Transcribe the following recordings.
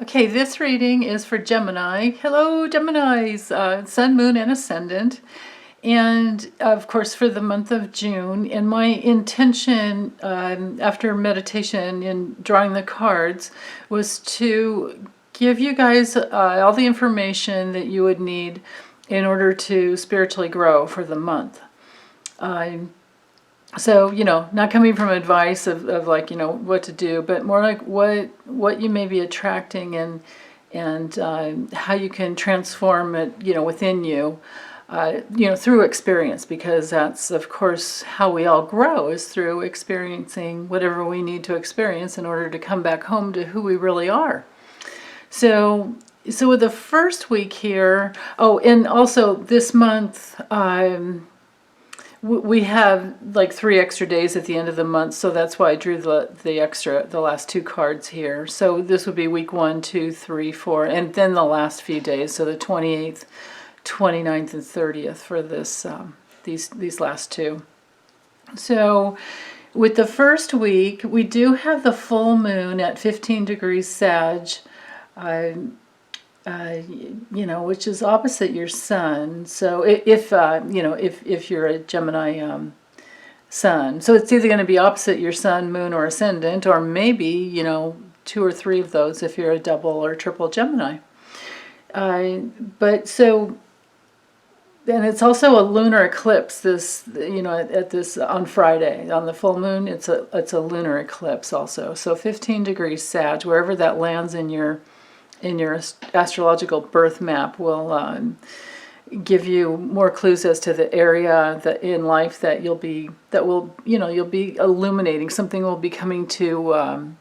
Okay, this reading is for Gemini. Hello, Geminis, Sun, Moon, and Ascendant. And of course, for the month of June. And my intention after meditation and drawing the cards was to give you guys all the information that you would need in order to spiritually grow for the month. So, not coming from advice of like, what to do, but more like what you may be attracting and how you can transform it, within you, through experience, because that's, of course, how we all grow, is through experiencing whatever we need to experience in order to come back home to who we really are. So with the first week here, and also this month, we have like 3 extra days at the end of the month, so that's why I drew the last 2 cards here. So this would be week 1, 2, 3, 4, and then the last few days, so the 28th, 29th, and 30th for this these last 2. So with the first week, we do have the full moon at 15 degrees Sag, which is opposite your sun. So if you're a Gemini sun, so it's either going to be opposite your sun, moon, or ascendant, or maybe 2 or 3 of those if you're a double or triple Gemini. And it's also a lunar eclipse. At this on Friday on the full moon, it's a lunar eclipse also. So 15 degrees Sag, wherever that lands in your astrological birth map, will give you more clues as to the area that in life that you'll be illuminating. Something will be coming to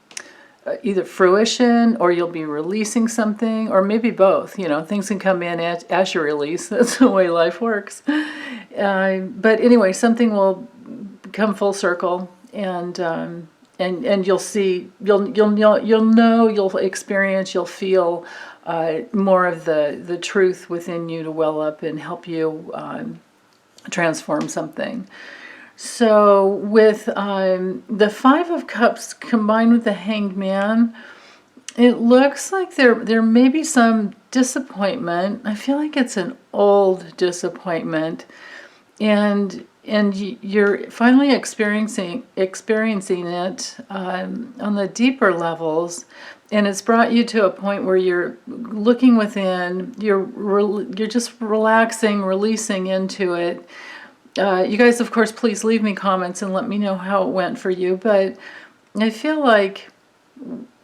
either fruition, or you'll be releasing something, or maybe both. Things can come in as you release. That's the way life works. But anyway, something will come full circle, and you'll see, you'll experience, you'll feel more of the truth within you to well up and help you transform something. So with the 5 of Cups combined with the Hanged Man, it looks like there may be some disappointment. I feel like it's an old disappointment, and you're finally experiencing it on the deeper levels, and it's brought you to a point where you're looking within, you're just relaxing, releasing into it. You guys, of course, please leave me comments and let me know how it went for you. But I feel like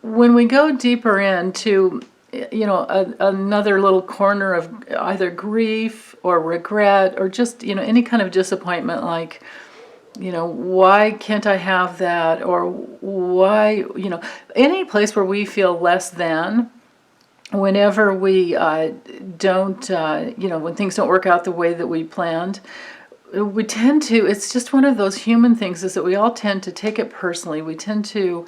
when we go deeper into, another little corner of either grief or regret, or just, any kind of disappointment, like, why can't I have that? Or why, any place where we feel less than, whenever we don't, when things don't work out the way that we planned, we tend to, it's just one of those human things, is that we all tend to take it personally. We tend to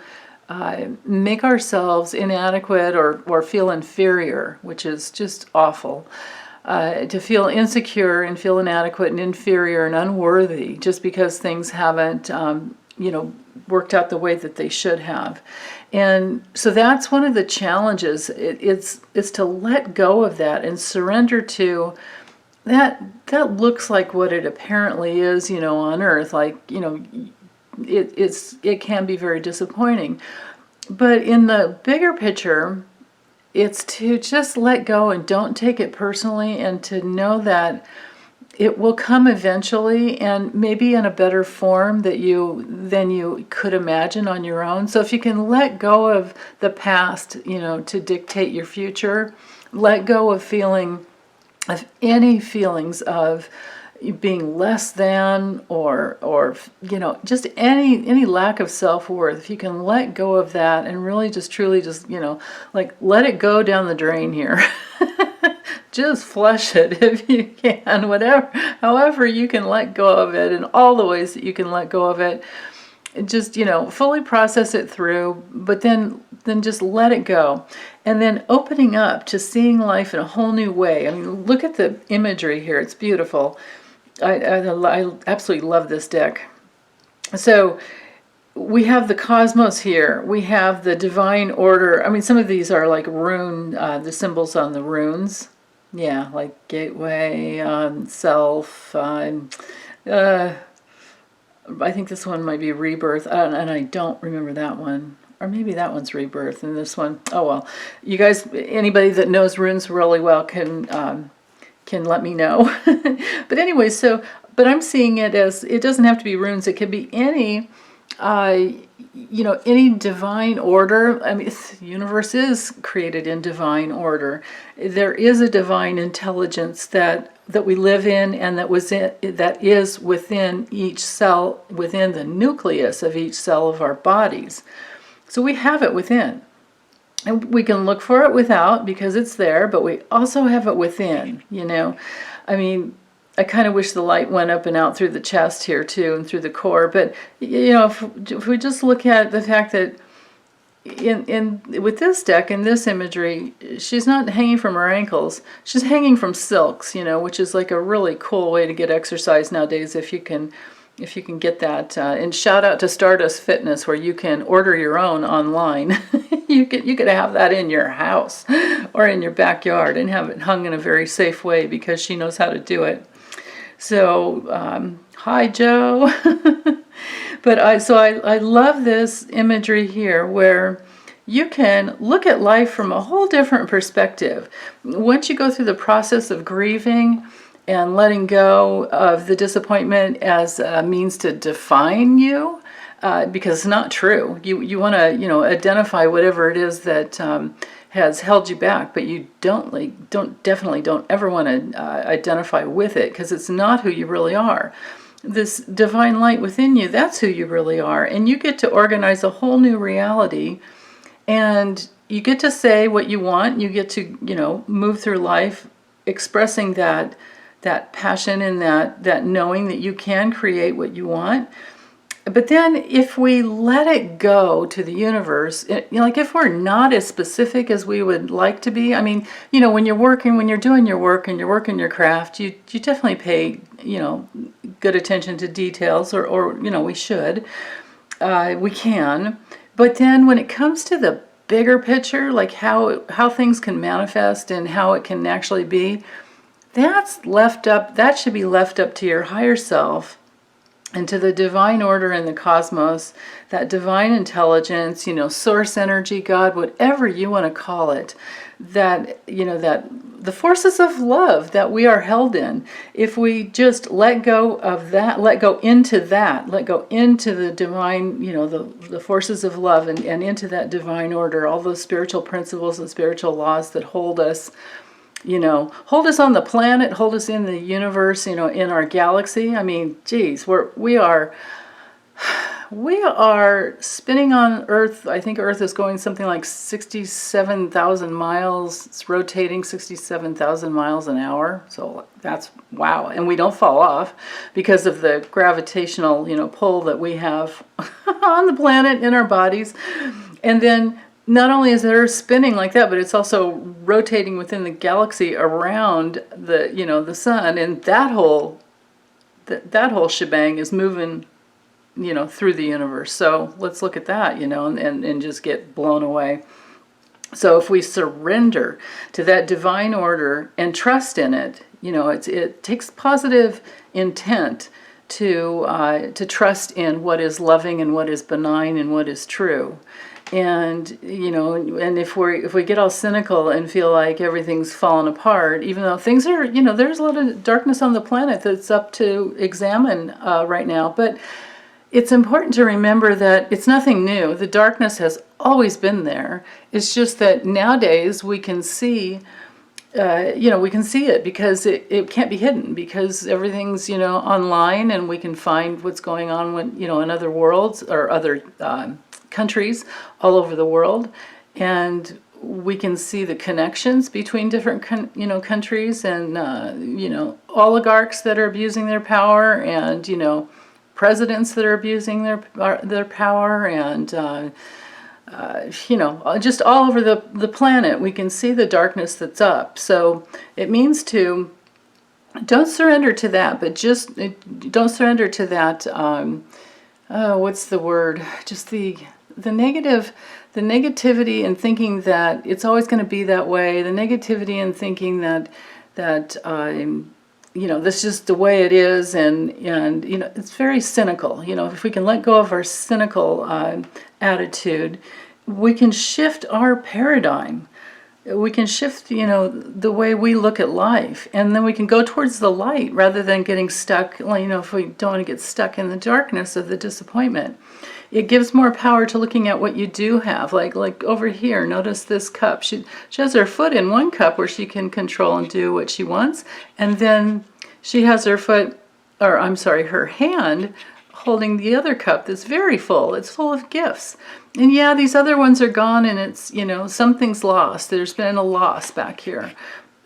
make ourselves inadequate or feel inferior, which is just awful. To feel insecure and feel inadequate and inferior and unworthy just because things haven't, worked out the way that they should have. And so that's one of the challenges. It's to let go of that and surrender to that looks like what it apparently is, on Earth. Like, it can be very disappointing. But in the bigger picture, it's to just let go and don't take it personally, and to know that it will come eventually, and maybe in a better form than you could imagine on your own. So if you can let go of the past, to dictate your future, let go of any feelings of being less than, or just any lack of self-worth. If you can let go of that and really just truly just like let it go down the drain here. Just flush it if you can, however you can let go of it, in all the ways that you can let go of it. Just fully process it through, but then just let it go, and then opening up to seeing life in a whole new way. I mean, look at the imagery here; it's beautiful. I absolutely love this deck. So we have the cosmos here. We have the divine order. I mean, some of these are like rune, the symbols on the runes. Yeah, like gateway, self. I think this one might be rebirth, and I don't remember that one. Or maybe that one's rebirth, and this one, oh well. You guys, anybody that knows runes really well can let me know. But anyway, but I'm seeing it as, it doesn't have to be runes. It could be any, any divine order. I mean, the universe is created in divine order. There is a divine intelligence that we live in, and that is within each cell, within the nucleus of each cell of our bodies. So we have it within. And we can look for it without, because it's there, but we also have it within, I mean, I kind of wish the light went up and out through the chest here too, and through the core. But, if we just look at the fact that with this deck, in this imagery, she's not hanging from her ankles. She's hanging from silks, which is like a really cool way to get exercise nowadays if you can get that. And shout out to Stardust Fitness, where you can order your own online. You could have that in your house or in your backyard and have it hung in a very safe way, because she knows how to do it. So, hi Joe. But I love this imagery here, where you can look at life from a whole different perspective. Once you go through the process of grieving and letting go of the disappointment as a means to define you, because it's not true. You want to identify whatever it is that has held you back, but you definitely don't ever want to identify with it, because it's not who you really are. This divine light within you, that's who you really are, and you get to organize a whole new reality, and you get to say what you want. You get to move through life expressing that passion and that knowing that you can create what you want. But then if we let it go to the universe, like if we're not as specific as we would like to be, I mean, when you're doing your work and you're working your craft, you definitely pay, good attention to details, or we should, we can. But then when it comes to the bigger picture, like how things can manifest and how it can actually be, that should be left up to your higher self and to the divine order in the cosmos, that divine intelligence, source energy, God, whatever you want to call it, that the forces of love that we are held in. If we just let go of that, let go into the divine, the forces of love, and into that divine order, all those spiritual principles and spiritual laws that hold us on the planet, hold us in the universe, in our galaxy. I mean, geez, we are spinning on Earth. I think Earth is going something like 67,000 miles. It's rotating 67,000 miles an hour. So that's wow. And we don't fall off because of the gravitational, pull that we have on the planet, in our bodies. And then not only is Earth spinning like that, but it's also rotating within the galaxy around the sun, and that whole shebang is moving, through the universe. So let's look at that, and just get blown away. So if we surrender to that divine order and trust in it, it takes positive intent to trust in what is loving and what is benign and what is true. And and if we get all cynical and feel like everything's fallen apart, even though things are, there's a lot of darkness on the planet that's up to examine right now, but it's important to remember that it's nothing new. The darkness has always been there. It's just that nowadays we can see it because it can't be hidden, because everything's, online, and we can find what's going on when, in other worlds or other countries all over the world, and we can see the connections between different countries, and oligarchs that are abusing their power, and presidents that are abusing their power, and just all over the planet we can see the darkness that's up. So it means to don't surrender to that, but just don't surrender to that what's the word? Just the negative, the negativity and thinking that it's always going to be that way. The negativity and thinking that this is just the way it is, and it's very cynical. If we can let go of our cynical attitude, we can shift our paradigm. We can shift, the way we look at life, and then we can go towards the light rather than getting stuck. If we don't want to get stuck in the darkness of the disappointment, it gives more power to looking at what you do have. Like over here, notice this cup. She has her foot in one cup where she can control and do what she wants, and then she has her her hand holding the other cup that's very full. It's full of gifts. And yeah, these other ones are gone, and it's, something's lost. There's been a loss back here.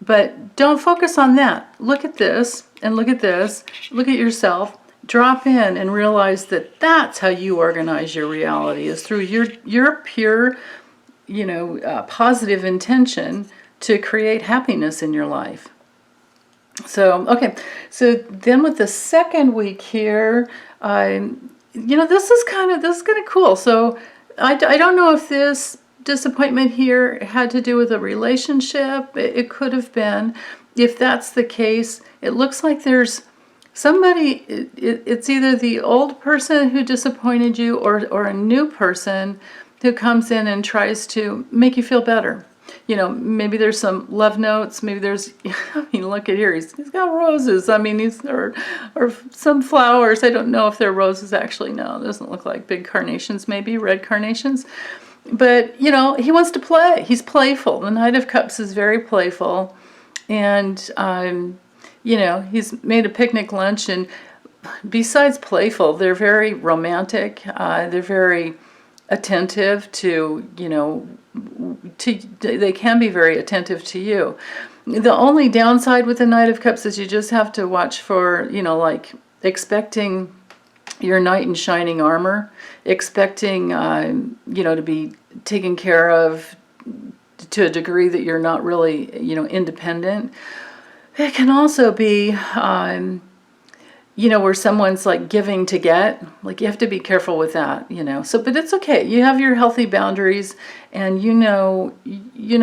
But don't focus on that. Look at this, and look at this. Look at yourself. Drop in and realize that that's how you organize your reality, is through your pure, positive intention to create happiness in your life. So, okay. So then with the second week here, this is kind of cool. So I don't know if this disappointment here had to do with a relationship. It could have been. If that's the case, it looks like there's somebody, it's either the old person who disappointed you or a new person who comes in and tries to make you feel better. Maybe there's some love notes. Maybe there's, look at here. He's got roses. Or some flowers. I don't know if they're roses actually. No, it doesn't look like big carnations, maybe red carnations. But, he wants to play. He's playful. The Knight of Cups is very playful. And, he's made a picnic lunch. And besides playful, they're very romantic. They're very attentive to, they can be very attentive to you. The only downside with the Knight of Cups is you just have to watch for, expecting your knight in shining armor, expecting, to be taken care of to a degree that you're not really, independent. It can also be, where someone's like giving to get. You have to be careful with that, So, but it's okay. You have your healthy boundaries, and you know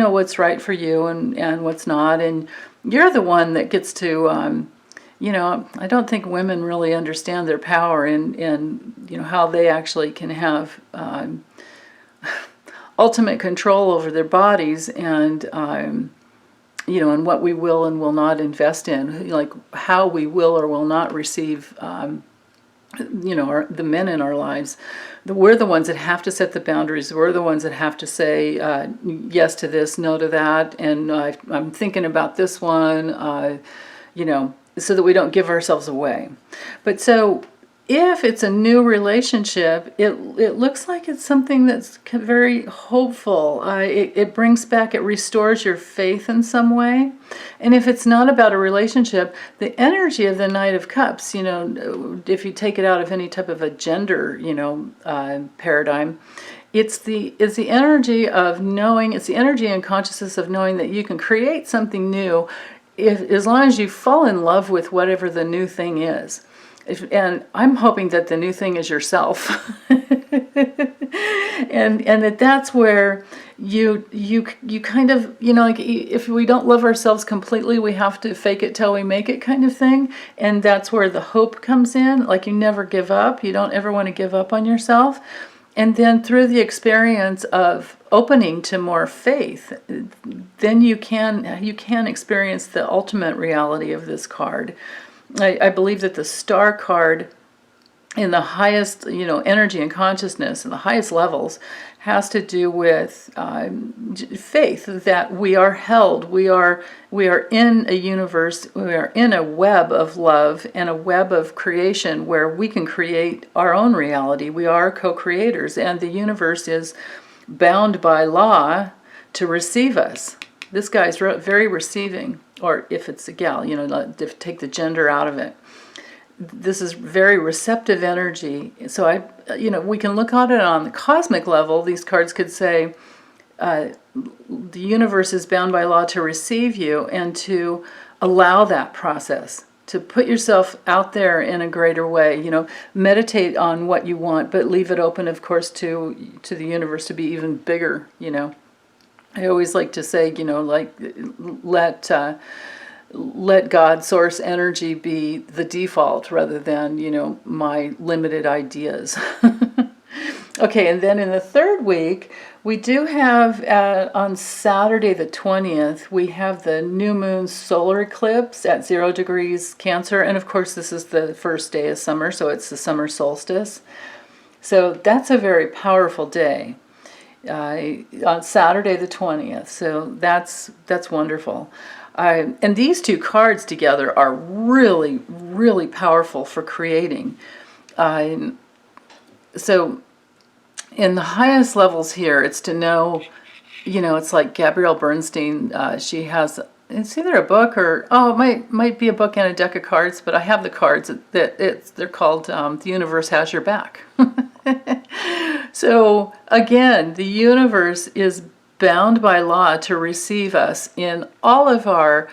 what's right for you and what's not, and you're the one that gets to, I don't think women really understand their power and how they actually can have ultimate control over their bodies and and what we will and will not invest in, like how we will or will not receive, the men in our lives. We're the ones that have to set the boundaries. We're the ones that have to say yes to this, no to that, and I'm thinking about this one, so that we don't give ourselves away. But so if it's a new relationship, it looks like it's something that's very hopeful. It brings back, it restores your faith in some way. And if it's not about a relationship, the energy of the Knight of Cups, if you take it out of any type of a gender, paradigm, it's the energy of knowing, it's the energy and consciousness of knowing that you can create something new as long as you fall in love with whatever the new thing is. And I'm hoping that the new thing is yourself, and that's where you kind of, if we don't love ourselves completely, we have to fake it till we make it kind of thing. And that's where the hope comes in. You never give up. You don't ever want to give up on yourself. And then through the experience of opening to more faith, then you can experience the ultimate reality of this card. I believe that the star card in the highest, energy and consciousness and the highest levels has to do with faith, that we are held, we are in a universe, we are in a web of love and a web of creation where we can create our own reality. We are co-creators, and the universe is bound by law to receive us. This guy's very receiving, or if it's a gal, take the gender out of it. This is very receptive energy. So we can look at it on the cosmic level. These cards could say, the universe is bound by law to receive you and to allow that process put yourself out there in a greater way. Meditate on what you want, but leave it open, of course, to the universe to be even bigger. I always like to say, like, let God, source energy, be the default rather than, my limited ideas. Okay, and then in the third week, we do have, on Saturday the 20th, we have the new moon solar eclipse at 0 degrees Cancer. And of course, this is the first day of summer, so it's the summer solstice. So that's a very powerful day on Saturday the 20th. So that's wonderful. And these two cards together are really, really powerful for creating. So in the highest levels here, it's to know, it's like Gabrielle Bernstein. She has, it's either a book or, it might be a book and a deck of cards, but I have the cards they're called The Universe Has Your Back. So again, the universe is bound by law to receive us in all of our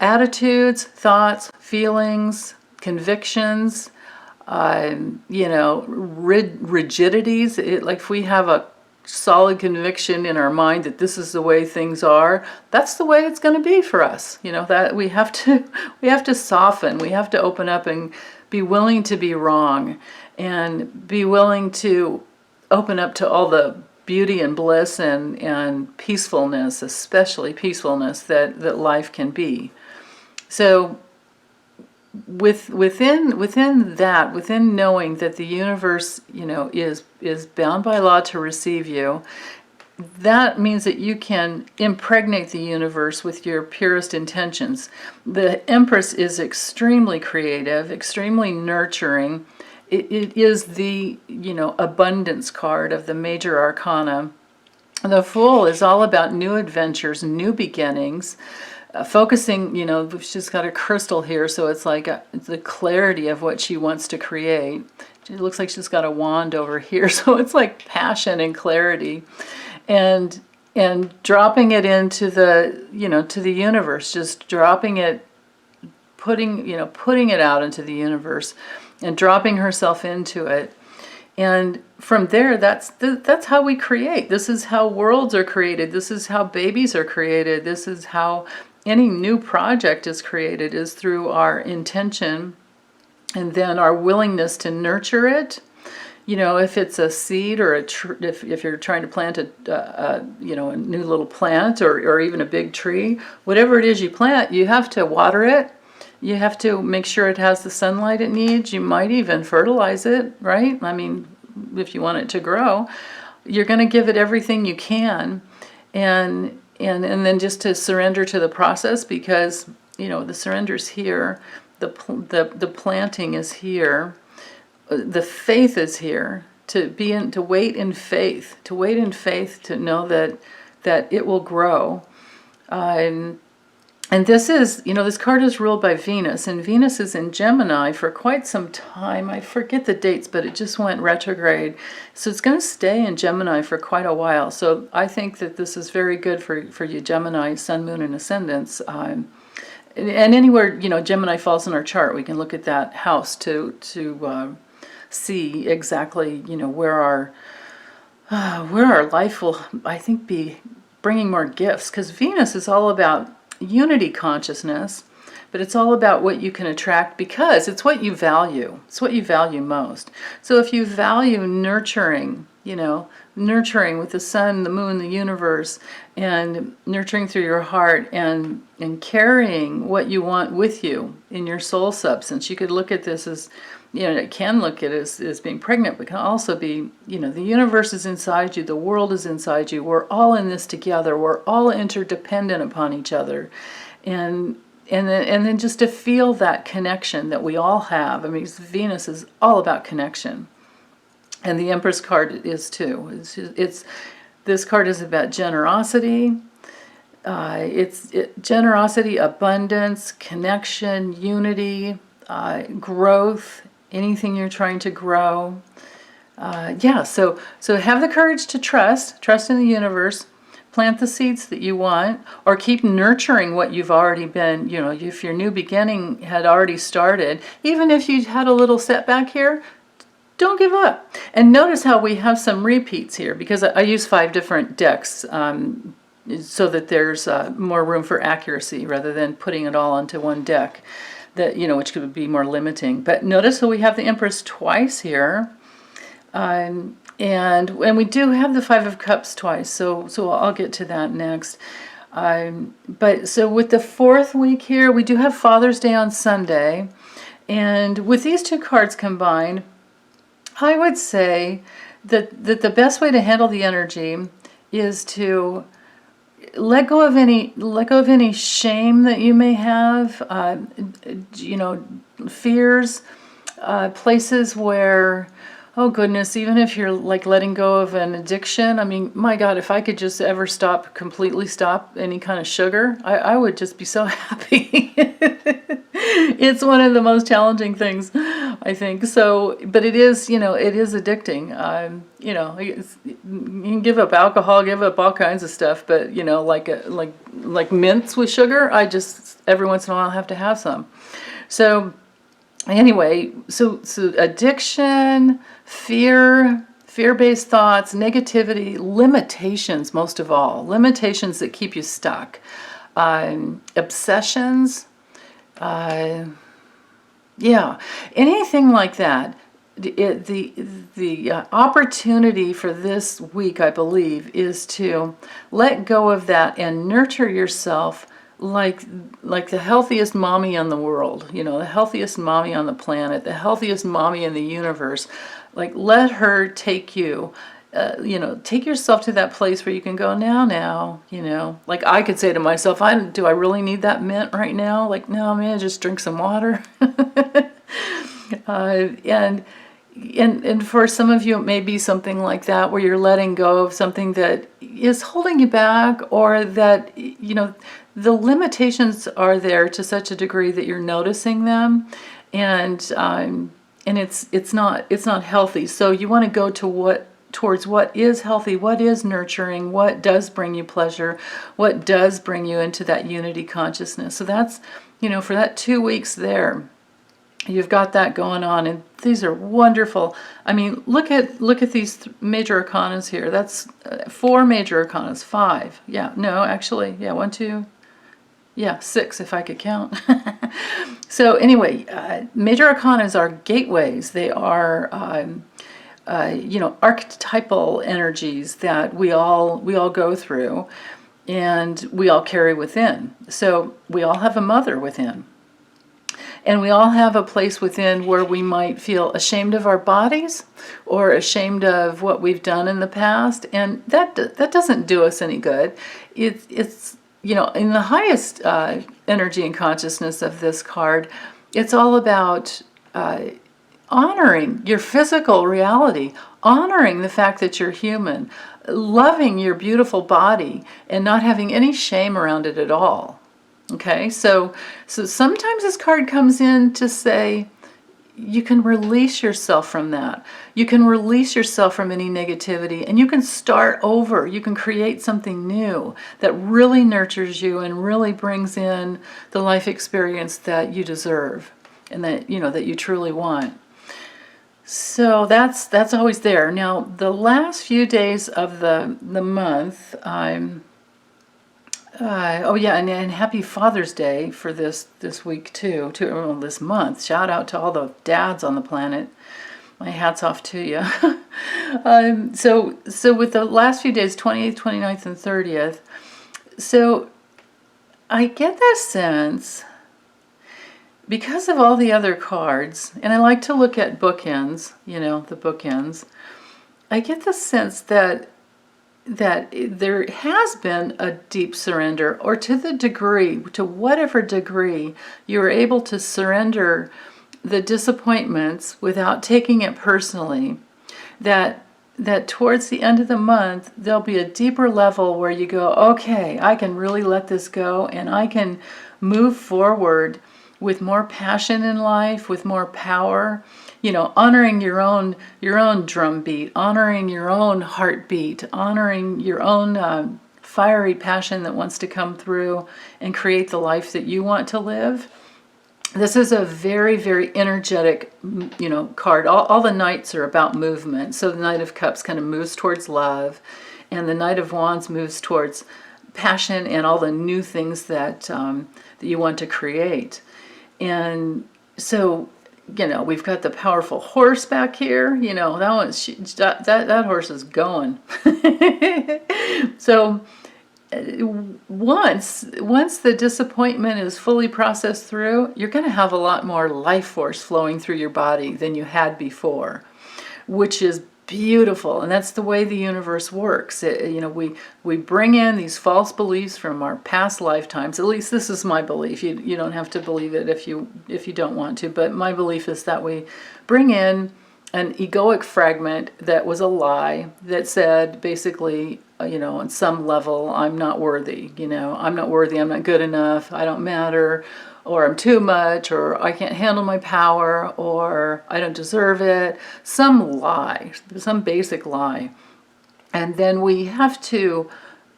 attitudes, thoughts, feelings, convictions, rigidities. Like if we have a solid conviction in our mind that this is the way things are, that's the way it's going to be for us. That we have to soften, we have to open up and be willing to be wrong, and be willing to open up to all the beauty and bliss and peacefulness, especially peacefulness that life can be. So within knowing that the universe, is bound by law to receive you, that means that you can impregnate the universe with your purest intentions. The Empress is extremely creative, extremely nurturing. It is the, abundance card of the major arcana. The Fool is all about new adventures, new beginnings, focusing, she's got a crystal here, so it's like the clarity of what she wants to create. It looks like she's got a wand over here, so it's like passion and clarity. And dropping it into the, to the universe, just dropping it, putting it out into the universe, and dropping herself into it. And from there, that's how we create. This is how worlds are created. This is how babies are created. This is how any new project is created, is through our intention and then our willingness to nurture it. If it's a seed or if you're trying to plant a new little plant or even a big tree, whatever it is you plant, you have to water it. You have to make sure it has the sunlight it needs. You might even fertilize it, right? I mean, if you want it to grow, you're going to give it everything you can, and then just to surrender to the process, because the surrender's here, the planting is here, the faith is here. To wait in faith, to know that it will grow. And this is, this card is ruled by Venus, and Venus is in Gemini for quite some time. I forget the dates, but it just went retrograde. So it's going to stay in Gemini for quite a while. So I think that this is very good for you Gemini, Sun, Moon, and Ascendants. And anywhere, Gemini falls in our chart, we can look at that house to see exactly, where our life will, I think, be bringing more gifts. Because Venus is all about unity consciousness, but it's all about what you can attract, because it's what you value. It's what you value most. So if you value nurturing, nurturing with the sun, the moon, the universe, and nurturing through your heart, and carrying what you want with you in your soul substance, you could look at this as, it can look at it as being pregnant, but can also be, the universe is inside you, the world is inside you, we're all in this together, we're all interdependent upon each other, and then just to feel that connection that we all have. I mean, Venus is all about connection, and the Empress card is too. This card is about generosity. Generosity, abundance, connection, unity, growth. Anything you're trying to grow. So have the courage to trust in the universe. plant the seeds that you want, or keep nurturing what you've already been, if your new beginning had already started, even if you had a little setback here, don't give up. And notice how we have some repeats here, because I use 5 different decks so that there's more room for accuracy rather than putting it all onto one deck, that which could be more limiting. But notice how we have the Empress twice here. And we do have the 5 of Cups twice, so I'll get to that next. But so with the 4th week here, we do have Father's Day on Sunday, and with these 2 cards combined, I would say that the best way to handle the energy is to let go of any shame that you may have, fears, places where, oh goodness, even if you're like letting go of an addiction, I mean, my God, if I could just ever completely stop any kind of sugar, I would just be so happy. It's one of the most challenging things, I think. So, but it is addicting. You can give up alcohol, give up all kinds of stuff, but like mints with sugar, I just every once in a while have to have some. So anyway, so addiction, fear-based thoughts, negativity, limitations, most of all, limitations that keep you stuck, obsessions, anything like that. The opportunity for this week, I believe, is to let go of that and nurture yourself like the healthiest mommy in the world, the healthiest mommy on the planet, the healthiest mommy in the universe. Like, let her take you, take yourself to that place where you can go, now, like I could say to myself, do I really need that mint right now? Like, no, man, just drink some water. And for some of you, it may be something like that, where you're letting go of something that is holding you back, or that, the limitations are there to such a degree that you're noticing them, and it's not healthy. So you want to go towards what is healthy, what is nurturing, what does bring you pleasure, what does bring you into that unity consciousness. So that's, for that 2 weeks there, you've got that going on, and these are wonderful. I mean, look at these major arcanas here. That's 4 major arcanas, 5. Yeah, no, actually, yeah, 1, 2, yeah, 6 if I could count. So anyway, major arcanas are gateways. They are, archetypal energies that we all go through, and we all carry within. So we all have a mother within. And we all have a place within where we might feel ashamed of our bodies, or ashamed of what we've done in the past, and that doesn't do us any good. It's in the highest energy and consciousness of this card, it's all about honoring your physical reality, honoring the fact that you're human, loving your beautiful body, and not having any shame around it at all. Okay, so sometimes this card comes in to say you can release yourself from that. You can release yourself from any negativity, and you can start over. You can create something new that really nurtures you and really brings in the life experience that you deserve, and that that you truly want. So that's always there. Now, the last few days of the month, and happy Father's Day for this week too, this month. Shout out to all the dads on the planet. My hat's off to you. So with the last few days, 28th, 29th, and 30th, so I get that sense, because of all the other cards, and I like to look at bookends, the bookends, I get the sense that there has been a deep surrender, or to whatever degree you're able to surrender the disappointments without taking it personally, that towards the end of the month, there'll be a deeper level where you go, okay, I can really let this go, and I can move forward with more passion in life, with more power, honoring your own drum beat, honoring your own heartbeat, honoring your own fiery passion that wants to come through and create the life that you want to live. This is a very, very energetic, card. All the Knights are about movement. So the Knight of Cups kind of moves towards love, and the Knight of Wands moves towards passion and all the new things that that you want to create. And so, we've got the powerful horse back here. That one's that horse is going. So once the disappointment is fully processed through, you're going to have a lot more life force flowing through your body than you had before, which is beautiful. And that's the way the universe works. We bring in these false beliefs from our past lifetimes. At least this is my belief. You don't have to believe it if you don't want to, but my belief is that we bring in an egoic fragment that was a lie that said basically, on some level, I'm not worthy. I'm not worthy, I'm not good enough, I don't matter, or I'm too much, or I can't handle my power, or I don't deserve it. Some lie, some basic lie. And then we have to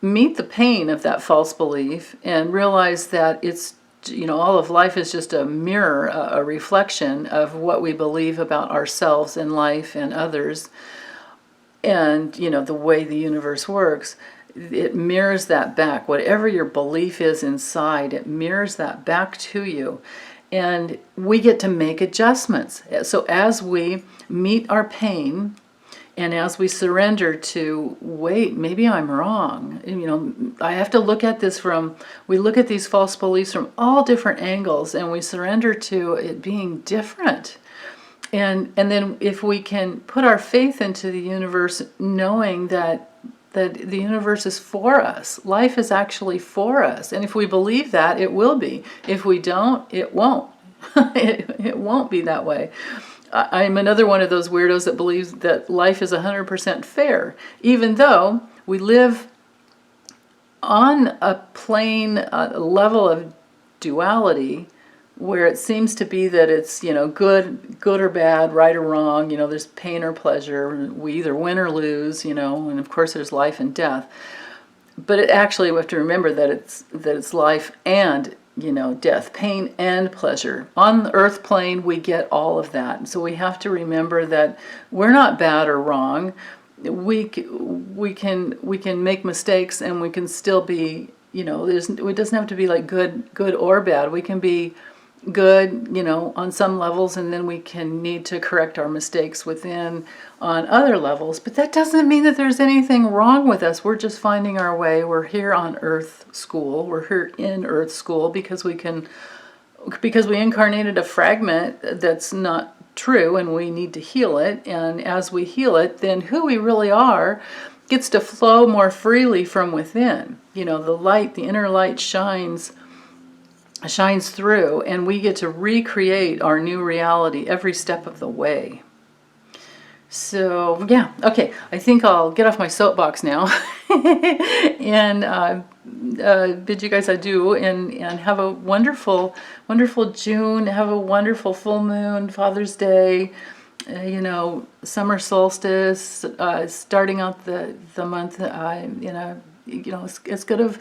meet the pain of that false belief and realize that it's, all of life is just a mirror, a reflection of what we believe about ourselves and life and others. And, the way the universe works, it mirrors that back. Whatever your belief is inside, it mirrors that back to you. And we get to make adjustments. So as we meet our pain, and as we surrender to, wait, maybe I'm wrong. I have to look at this we look at these false beliefs from all different angles, and we surrender to it being different. And then if we can put our faith into the universe, knowing that the universe is for us, life is actually for us. And if we believe that, it will be. If we don't, it won't. It won't be that way. I'm another one of those weirdos that believes that life is 100% fair, even though we live on a plane level of duality where it seems to be that it's, good or bad, right or wrong, there's pain or pleasure, we either win or lose, and of course there's life and death. But it actually, we have to remember that it's life and death, pain and pleasure. On the earth plane, we get all of that. So we have to remember that we're not bad or wrong. We can make mistakes, and we can still be, it doesn't have to be like good or bad. We can be good, on some levels, and then we can need to correct our mistakes within on other levels. But that doesn't mean that there's anything wrong with us. We're just finding our way. We're here on Earth School. We're here in Earth School because we incarnated a fragment that's not true, and we need to heal it. And as we heal it, then who we really are gets to flow more freely from within. The light, the inner light shines through, and we get to recreate our new reality every step of the way. So yeah, okay, I think I'll get off my soapbox now and bid you guys adieu, and have a wonderful June. Have a wonderful full moon, Father's Day, summer solstice, starting out the month, as good of,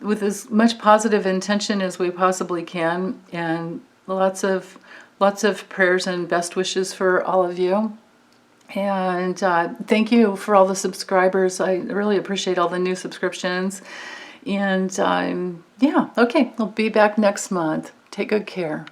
with as much positive intention as we possibly can, and lots of prayers and best wishes for all of you. And thank you for all the subscribers. I really appreciate all the new subscriptions. And yeah, okay, I'll be back next month. Take good care.